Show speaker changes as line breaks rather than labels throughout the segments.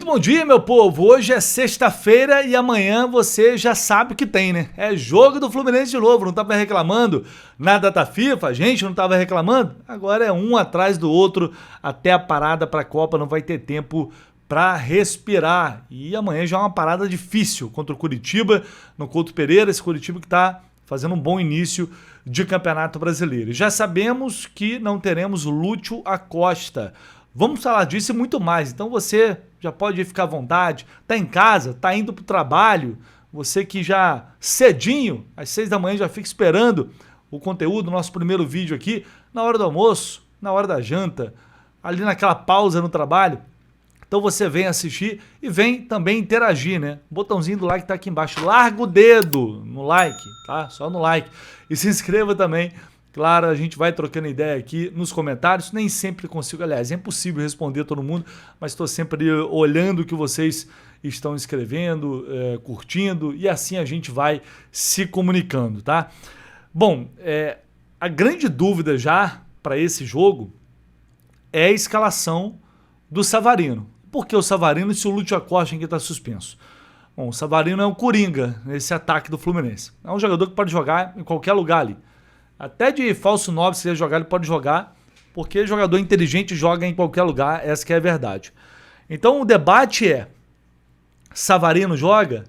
Muito bom dia, meu povo. Hoje é sexta-feira e amanhã você já sabe o que tem, né? É jogo do Fluminense de novo. Não tava reclamando na data FIFA, a gente não tava reclamando. Agora é um atrás do outro até a parada pra Copa. Não vai ter tempo pra respirar. E amanhã já é uma parada difícil contra o Curitiba, no Couto Pereira. Esse Curitiba que tá fazendo um bom início de Campeonato Brasileiro. E já sabemos que não teremos Lúcio Acosta. Vamos falar disso e muito mais. Então você já pode ficar à vontade. Tá em casa, tá indo pro trabalho. Você que já cedinho, às 6 da manhã, já fica esperando o conteúdo, nosso primeiro vídeo aqui, na hora do almoço, na hora da janta, ali naquela pausa no trabalho. Então você vem assistir e vem também interagir, né? O botãozinho do like tá aqui embaixo. Larga o dedo no like, tá? Só no like. E se inscreva também. Claro, a gente vai trocando ideia aqui nos comentários. Nem sempre consigo, aliás, é impossível responder todo mundo, mas estou sempre olhando o que vocês estão escrevendo, curtindo, e assim a gente vai se comunicando, tá? Bom, a grande dúvida já para esse jogo é a escalação do Savarino. Por que o Savarino se o Lúcio Acosta aqui está suspenso? Bom, o Savarino é um coringa nesse ataque do Fluminense. É um jogador que pode jogar em qualquer lugar ali. Até de falso 9, se ele jogar, ele pode jogar, porque jogador inteligente joga em qualquer lugar, essa que é a verdade. Então o debate é, Savarino joga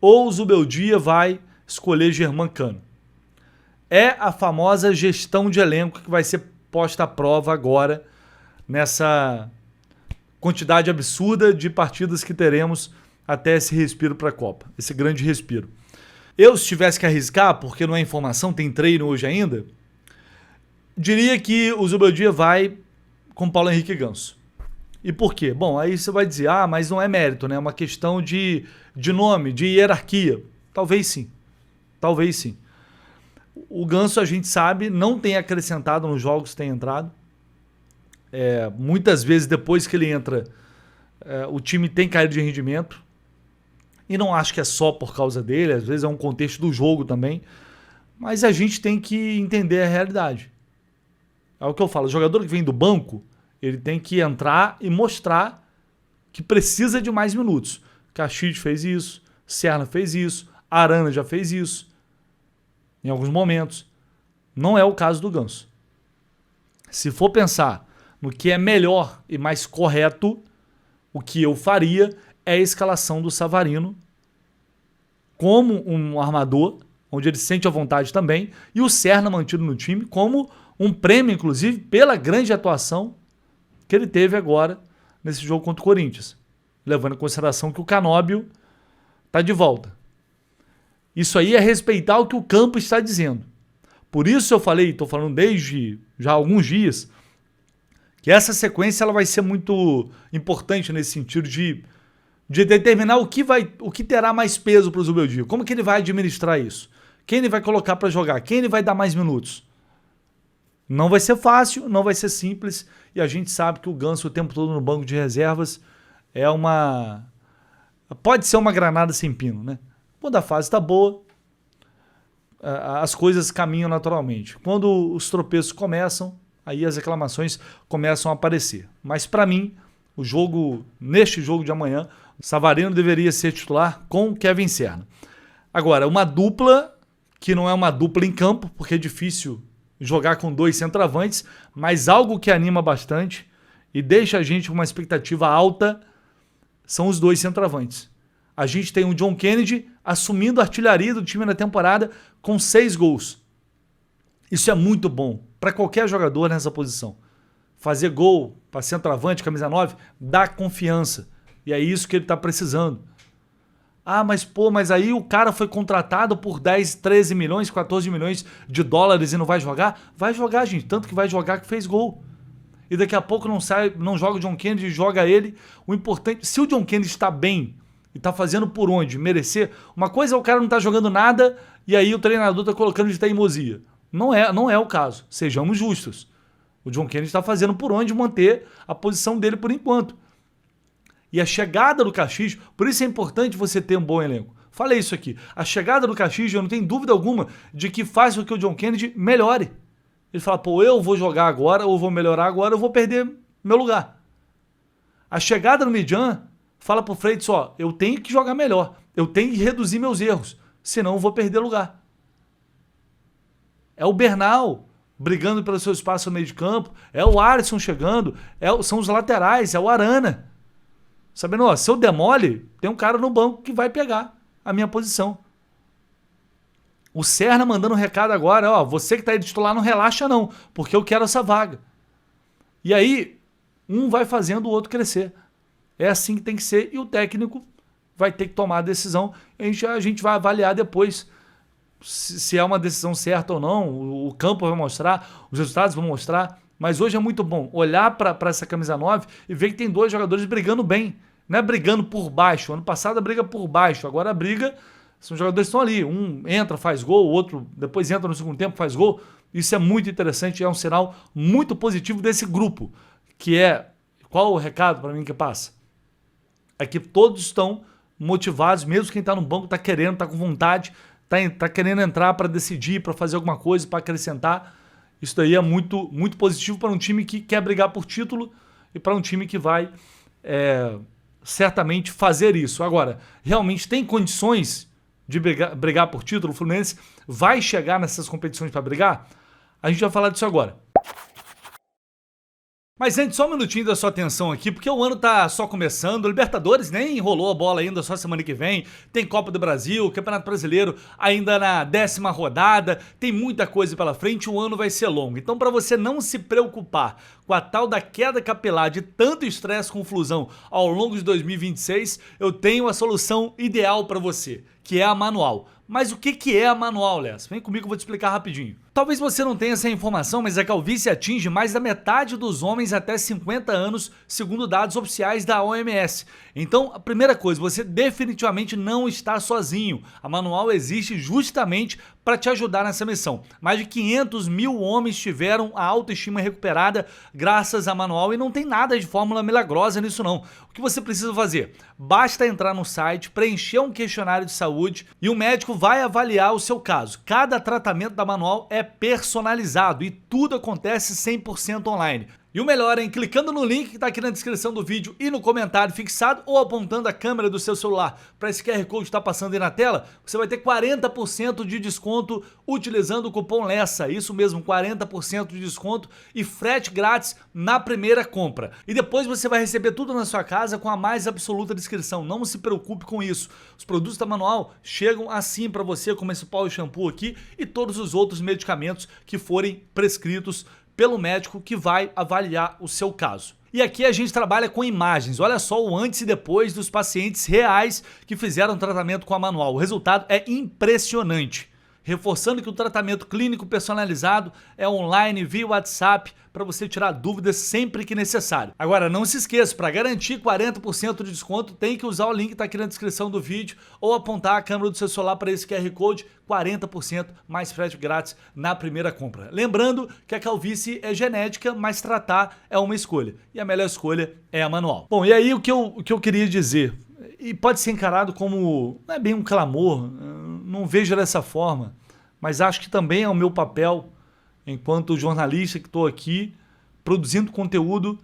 ou o Zubeldia vai escolher Germancano? É a famosa gestão de elenco que vai ser posta à prova agora, nessa quantidade absurda de partidas que teremos até esse respiro para a Copa, esse grande respiro. Eu, se tivesse que arriscar, porque não é informação, tem treino hoje ainda, diria que o Zubeldia vai com Paulo Henrique Ganso. E por quê? Bom, aí você vai dizer, mas não é mérito, né? É uma questão de nome, de hierarquia. Talvez sim. Talvez sim. O Ganso, a gente sabe, não tem acrescentado nos jogos que tem entrado. Muitas vezes, depois que ele entra, o time tem caído de rendimento. E não acho que é só por causa dele, às vezes é um contexto do jogo também. Mas a gente tem que entender a realidade. É o que eu falo, o jogador que vem do banco, ele tem que entrar e mostrar que precisa de mais minutos. Cachide fez isso, Serna fez isso, Arana já fez isso, em alguns momentos. Não é o caso do Ganso. Se for pensar no que é melhor e mais correto, o que eu faria é a escalação do Savarino como um armador, onde ele se sente à vontade também, e o Serna mantido no time como um prêmio, inclusive, pela grande atuação que ele teve agora nesse jogo contra o Corinthians, levando em consideração que o Canóbio está de volta. Isso aí é respeitar o que o campo está dizendo. Por isso eu falei, estou falando desde já alguns dias, que essa sequência ela vai ser muito importante nesse sentido de determinar o que terá mais peso para o Zubeldia. Como que ele vai administrar isso? Quem ele vai colocar para jogar? Quem ele vai dar mais minutos? Não vai ser fácil, não vai ser simples, e a gente sabe que o Ganso o tempo todo no banco de reservas pode ser uma granada sem pino, né? Quando a fase está boa, as coisas caminham naturalmente. Quando os tropeços começam, aí as reclamações começam a aparecer. Mas para mim, neste jogo de amanhã, Savarino deveria ser titular com Kevin Serna. Agora, uma dupla que não é uma dupla em campo, porque é difícil jogar com dois centroavantes, mas algo que anima bastante e deixa a gente com uma expectativa alta são os dois centroavantes. A gente tem o John Kennedy assumindo a artilharia do time na temporada com 6 gols. Isso é muito bom para qualquer jogador nessa posição. Fazer gol para centroavante, camisa 9, dá confiança. E é isso que ele está precisando. Mas aí o cara foi contratado por 10, 13 milhões, 14 milhões de dólares e não vai jogar? Vai jogar, gente. Tanto que vai jogar que fez gol. E daqui a pouco não joga o John Kennedy, joga ele. O importante, se o John Kennedy está bem e está fazendo por onde merecer, uma coisa é o cara não tá jogando nada e aí o treinador está colocando de teimosia. Não é o caso. Sejamos justos. O John Kennedy está fazendo por onde manter a posição dele por enquanto. E a chegada do Cachide, por isso é importante você ter um bom elenco. Falei isso aqui. A chegada do Cachide, eu não tenho dúvida alguma de que faz com que o John Kennedy melhore. Ele fala, eu vou jogar agora, ou vou melhorar agora, eu vou perder meu lugar. A chegada do Midjan fala pro Freitas, ó, eu tenho que jogar melhor, eu tenho que reduzir meus erros, senão eu vou perder lugar. É o Bernal brigando pelo seu espaço no meio de campo, é o Alisson chegando, são os laterais, é o Arana. Sabendo, ó, se eu demole, tem um cara no banco que vai pegar a minha posição. O Serna mandando um recado agora, ó, você que tá aí de titular não relaxa não, porque eu quero essa vaga. E aí, um vai fazendo o outro crescer. É assim que tem que ser e o técnico vai ter que tomar a decisão. A gente vai avaliar depois se é uma decisão certa ou não. O campo vai mostrar, os resultados vão mostrar. Mas hoje é muito bom olhar para essa camisa 9 e ver que tem dois jogadores brigando bem. Não é brigando por baixo. Ano passado a briga por baixo. Agora a briga, são jogadores que estão ali. Um entra, faz gol, o outro depois entra no segundo tempo, faz gol. Isso é muito interessante, é um sinal muito positivo desse grupo. Que é, qual o recado para mim que passa? É que todos estão motivados, mesmo quem está no banco está querendo, está com vontade, está querendo entrar para decidir, para fazer alguma coisa, para acrescentar. Isso daí é muito, muito positivo para um time que quer brigar por título e para um time que vai certamente fazer isso. Agora, realmente tem condições de brigar por título? O Fluminense vai chegar nessas competições para brigar? A gente vai falar disso agora. Mas antes, só um minutinho da sua atenção aqui, porque o ano tá só começando, o Libertadores nem rolou a bola ainda, só semana que vem, tem Copa do Brasil, Campeonato Brasileiro ainda na 10ª rodada, tem muita coisa pela frente, o ano vai ser longo. Então, para você não se preocupar com a tal da queda capilar de tanto estresse com flusão ao longo de 2026, eu tenho a solução ideal para você, que é a Manual. Mas o que é a Manual, Lessa? Vem comigo que eu vou te explicar rapidinho. Talvez você não tenha essa informação, mas a calvície atinge mais da metade dos homens até 50 anos, segundo dados oficiais da OMS. Então, a primeira coisa, você definitivamente não está sozinho. A Manual existe justamente para te ajudar nessa missão. Mais de 500 mil homens tiveram a autoestima recuperada graças à Manual e não tem nada de fórmula milagrosa nisso não. O que você precisa fazer? Basta entrar no site, preencher um questionário de saúde e o médico vai avaliar o seu caso. Cada tratamento da Manual é personalizado e tudo acontece 100% online. E o melhor, hein? Clicando no link que está aqui na descrição do vídeo e no comentário fixado ou apontando a câmera do seu celular para esse QR Code que está passando aí na tela, você vai ter 40% de desconto utilizando o cupom LESSA. Isso mesmo, 40% de desconto e frete grátis na primeira compra. E depois você vai receber tudo na sua casa com a mais absoluta descrição. Não se preocupe com isso. Os produtos da Manual chegam assim para você, como esse pó e shampoo aqui e todos os outros medicamentos que forem prescritos pelo médico que vai avaliar o seu caso. E aqui a gente trabalha com imagens, olha só o antes e depois dos pacientes reais que fizeram tratamento com a Manual. O resultado é impressionante, reforçando que o tratamento clínico personalizado é online via WhatsApp para você tirar dúvidas sempre que necessário. Agora não se esqueça, para garantir 40% de desconto tem que usar o link que está aqui na descrição do vídeo ou apontar a câmera do seu celular para esse QR Code, 40% mais frete grátis na primeira compra. Lembrando que a calvície é genética, mas tratar é uma escolha e a melhor escolha é a Manual. Bom, e aí o que eu queria dizer, e pode ser encarado como, não é bem um clamor, não vejo dessa forma, mas acho que também é o meu papel enquanto jornalista que estou aqui produzindo conteúdo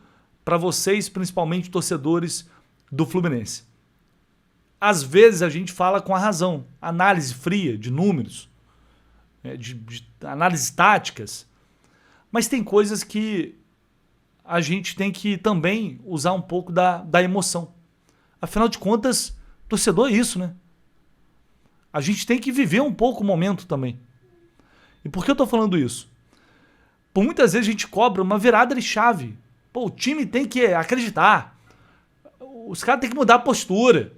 para vocês, principalmente torcedores do Fluminense. Às vezes a gente fala com a razão, análise fria de números, de análises táticas, mas tem coisas que a gente tem que também usar um pouco da emoção. Afinal de contas, torcedor é isso, né? A gente tem que viver um pouco o momento também. E por que eu estou falando isso? Por muitas vezes a gente cobra uma virada de chave. Pô, o time tem que acreditar. Os caras têm que mudar a postura.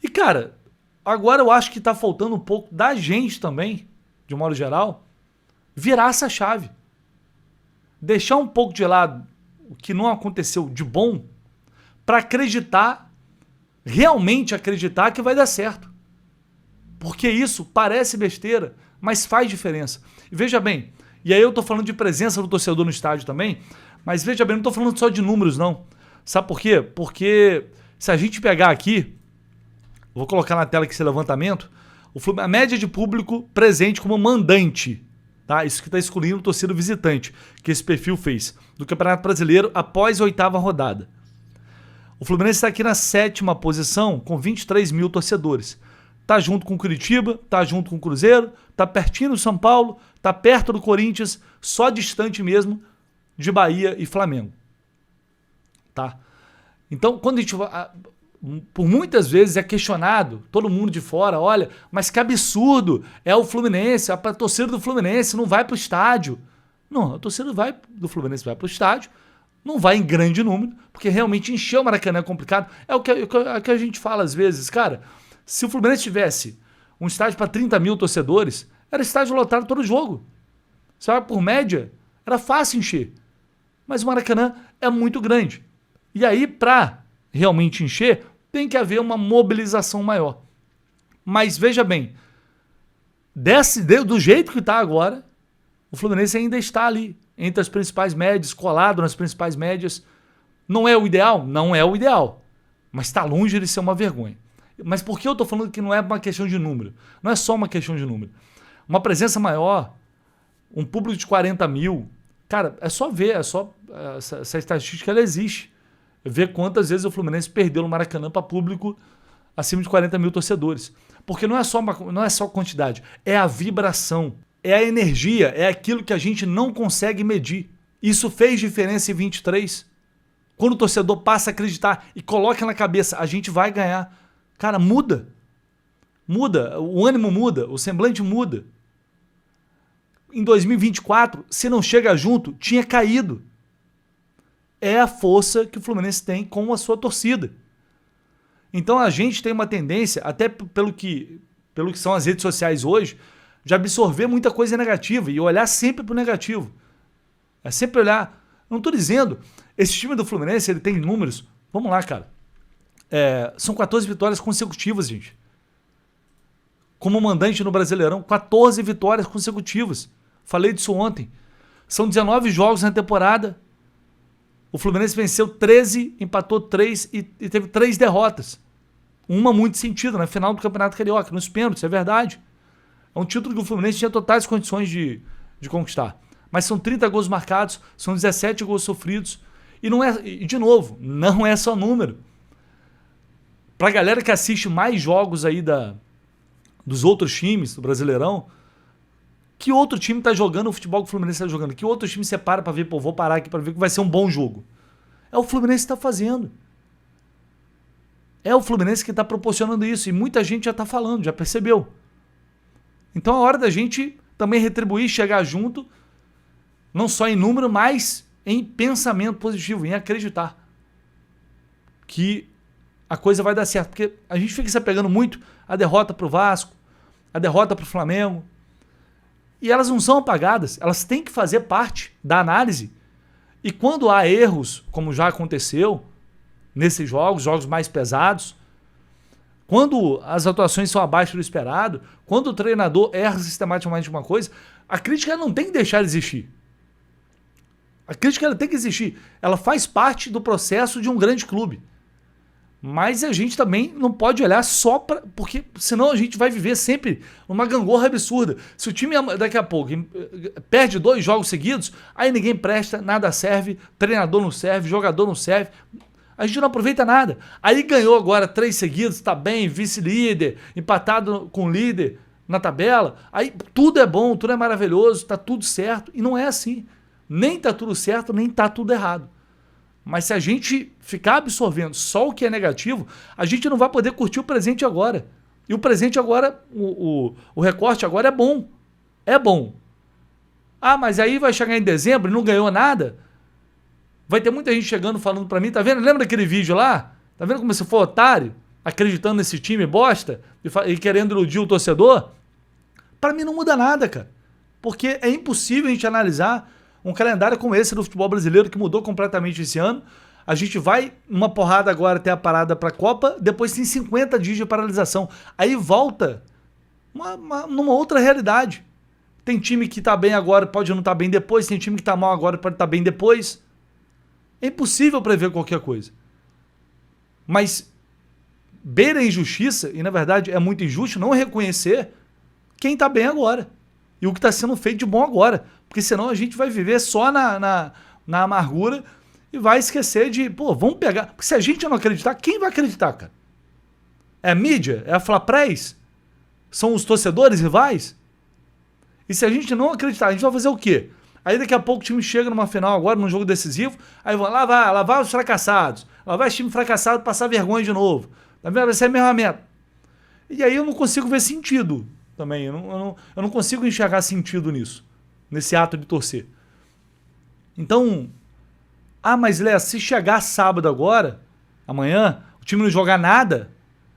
E, cara, agora eu acho que tá faltando um pouco da gente também, de modo geral, virar essa chave. Deixar um pouco de lado o que não aconteceu de bom para acreditar, realmente acreditar que vai dar certo. Porque isso parece besteira, mas faz diferença. E veja bem, e aí eu tô falando de presença do torcedor no estádio também, mas veja bem, não tô falando só de números não. Sabe por quê? Porque se a gente pegar aqui, vou colocar na tela aqui esse levantamento, a média de público presente como mandante, tá? Isso que está excluindo o torcedor visitante, que esse perfil fez, do Campeonato Brasileiro após a 8ª rodada. O Fluminense está aqui na 7ª posição com 23 mil torcedores. Tá junto com o Curitiba, tá junto com o Cruzeiro, tá pertinho do São Paulo, tá perto do Corinthians, só distante mesmo de Bahia e Flamengo. Tá? Então, quando a gente... Por muitas vezes é questionado, todo mundo de fora, olha, mas que absurdo, é o Fluminense, a torcida do Fluminense não vai pro estádio. Não, a torcida do Fluminense vai pro estádio, não vai em grande número, porque realmente encher o Maracanã é complicado. É o que a gente fala às vezes, cara, se o Fluminense tivesse um estádio para 30 mil torcedores, era estádio lotado todo jogo. Sabe, por média, era fácil encher. Mas o Maracanã é muito grande. E aí, para realmente encher, tem que haver uma mobilização maior. Mas veja bem, do jeito que está agora, o Fluminense ainda está ali, entre as principais médias, colado nas principais médias. Não é o ideal? Não é o ideal. Mas está longe de ser uma vergonha. Mas por que eu estou falando que não é uma questão de número? Não é só uma questão de número. Uma presença maior, um público de 40 mil, cara, é só ver, essa estatística ela existe. Ver quantas vezes o Fluminense perdeu no Maracanã para público acima de 40 mil torcedores. Porque não é só quantidade, é a vibração, é a energia, é aquilo que a gente não consegue medir. Isso fez diferença em 23. Quando o torcedor passa a acreditar e coloca na cabeça, a gente vai ganhar. Cara, muda. Muda, o ânimo muda, o semblante muda. Em 2024, se não chega junto, tinha caído. É a força que o Fluminense tem com a sua torcida. Então a gente tem uma tendência, até pelo que são as redes sociais hoje, de absorver muita coisa negativa e olhar sempre para o negativo. É sempre olhar... Não estou dizendo, esse time do Fluminense ele tem números... Vamos lá, cara. São 14 vitórias consecutivas, gente. Como mandante no Brasileirão, 14 vitórias consecutivas. Falei disso ontem. São 19 jogos na temporada. O Fluminense venceu 13, empatou 3 e teve 3 derrotas. Uma muito sentido, na final do Campeonato Carioca, nos pênaltis, é verdade. É um título que o Fluminense tinha totais condições de conquistar. Mas são 30 gols marcados, são 17 gols sofridos. E de novo, não é só número. Pra galera que assiste mais jogos aí dos outros times do Brasileirão, que outro time está jogando o futebol que o Fluminense está jogando? Que outro time você para ver, pô, vou parar aqui para ver que vai ser um bom jogo? É o Fluminense que está fazendo. É o Fluminense que está proporcionando isso. E muita gente já está falando, já percebeu. Então é hora da gente também retribuir, chegar junto, não só em número, mas em pensamento positivo, em acreditar que a coisa vai dar certo. Porque a gente fica se apegando muito à derrota para o Vasco, à derrota para o Flamengo. E elas não são apagadas, elas têm que fazer parte da análise. E quando há erros, como já aconteceu nesses jogos mais pesados, quando as atuações são abaixo do esperado, quando o treinador erra sistematicamente uma coisa, a crítica não tem que deixar de existir. A crítica ela tem que existir. Ela faz parte do processo de um grande clube. Mas a gente também não pode olhar só para... Porque senão a gente vai viver sempre uma gangorra absurda. Se o time daqui a pouco perde 2 jogos seguidos, aí ninguém presta, nada serve, treinador não serve, jogador não serve, a gente não aproveita nada. Aí ganhou agora 3 seguidos, tá bem, vice-líder, empatado com o líder na tabela, aí tudo é bom, tudo é maravilhoso, tá tudo certo, e não é assim. Nem tá tudo certo, nem tá tudo errado. Mas se a gente ficar absorvendo só o que é negativo, a gente não vai poder curtir o presente agora. E o presente agora, o recorte agora é bom. É bom. Ah, mas aí vai chegar em dezembro e não ganhou nada? Vai ter muita gente chegando falando pra mim, tá vendo? Lembra daquele vídeo lá? Tá vendo como você foi otário? Acreditando nesse time bosta e querendo iludir o torcedor? Pra mim não muda nada, cara. Porque é impossível a gente analisar um calendário como esse do futebol brasileiro que mudou completamente esse ano. A gente vai numa porrada agora até a parada para a Copa, depois tem 50 dias de paralisação. Aí volta numa outra realidade. Tem time que tá bem agora, pode não estar bem depois, tem time que tá mal agora, pode estar bem depois. É impossível prever qualquer coisa. Mas beira a injustiça, e na verdade é muito injusto não reconhecer quem tá bem agora. E o que está sendo feito de bom agora. Porque senão a gente vai viver só na amargura e vai esquecer de, pô, vamos pegar. Porque se a gente não acreditar, quem vai acreditar, cara? É a mídia? É a Flapress? São os torcedores rivais? E se a gente não acreditar, a gente vai fazer o quê? Aí daqui a pouco o time chega numa final agora, num jogo decisivo, aí vão lá vai os fracassados, lá vai esse time fracassado passar vergonha de novo. Tá vendo? Vai ser a mesma meta. E aí eu não consigo ver sentido também, eu não consigo enxergar sentido nisso, nesse ato de torcer. Então, mas Léo, se chegar sábado agora, amanhã, o time não jogar nada,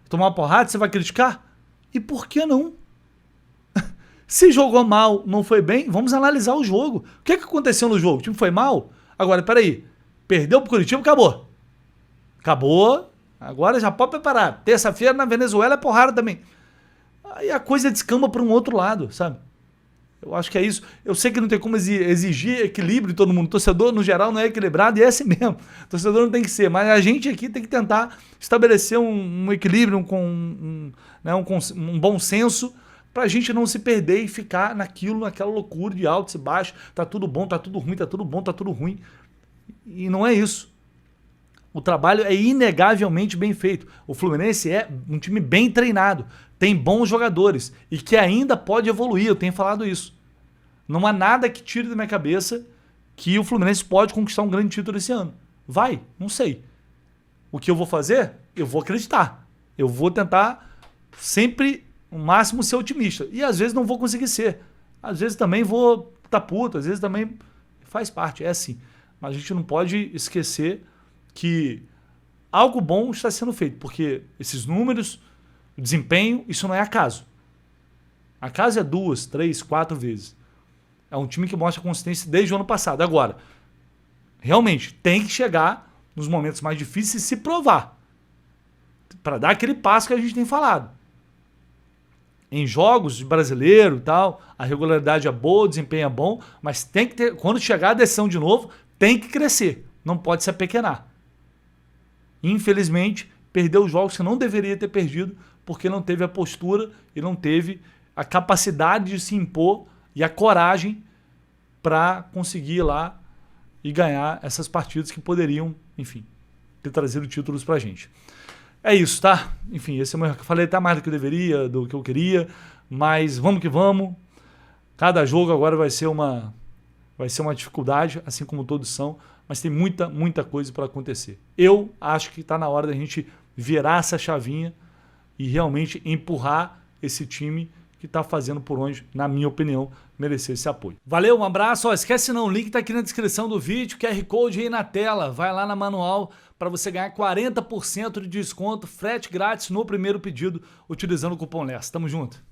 tomar uma porrada, você vai criticar? E por que não? Se jogou mal, não foi bem, vamos analisar o jogo. O que aconteceu no jogo? O time foi mal? Agora, peraí, perdeu pro Curitiba, acabou. Acabou, agora já pode preparar. Terça-feira na Venezuela é porrada também. Aí a coisa descamba para um outro lado, sabe? Eu acho que é isso. Eu sei que não tem como exigir equilíbrio de todo mundo. O torcedor, no geral, não é equilibrado e é assim mesmo. O torcedor não tem que ser. Mas a gente aqui tem que tentar estabelecer um equilíbrio, um bom senso, pra gente não se perder e ficar naquela loucura de altos e baixos. Tá tudo bom, tá tudo ruim, tá tudo bom, tá tudo ruim. E não é isso. O trabalho é inegavelmente bem feito. O Fluminense é um time bem treinado, tem bons jogadores e que ainda pode evoluir, eu tenho falado isso. Não há nada que tire da minha cabeça que o Fluminense pode conquistar um grande título esse ano. Vai, não sei. O que eu vou fazer? Eu vou acreditar. Eu vou tentar sempre, no máximo, ser otimista. E às vezes não vou conseguir ser. Às vezes também vou estar puto, às vezes também faz parte, é assim. Mas a gente não pode esquecer que algo bom está sendo feito, porque esses números, o desempenho, isso não é acaso. Acaso é 2, 3, 4 vezes. É um time que mostra consistência desde o ano passado. Agora, realmente, tem que chegar nos momentos mais difíceis e se provar. Para dar aquele passo que a gente tem falado. Em jogos de brasileiro e tal, a regularidade é boa, o desempenho é bom, mas tem que ter, quando chegar a decisão de novo, tem que crescer. Não pode se apequenar. Infelizmente, perdeu os jogos que não deveria ter perdido, porque não teve a postura e não teve a capacidade de se impor e a coragem para conseguir ir lá e ganhar essas partidas que poderiam, enfim, ter trazido títulos pra gente. É isso, tá? Enfim, esse é o meu... Falei até mais do que eu deveria, do que eu queria, mas vamos que vamos. Cada jogo agora vai ser uma dificuldade, assim como todos são, mas tem muita coisa para acontecer. Eu acho que está na hora da gente virar essa chavinha e realmente empurrar esse time que está fazendo por onde, na minha opinião, merecer esse apoio. Valeu, um abraço. Esquece não, o link está aqui na descrição do vídeo, QR Code aí na tela. Vai lá na manual para você ganhar 40% de desconto, frete grátis no primeiro pedido, utilizando o cupom LERS. Tamo junto.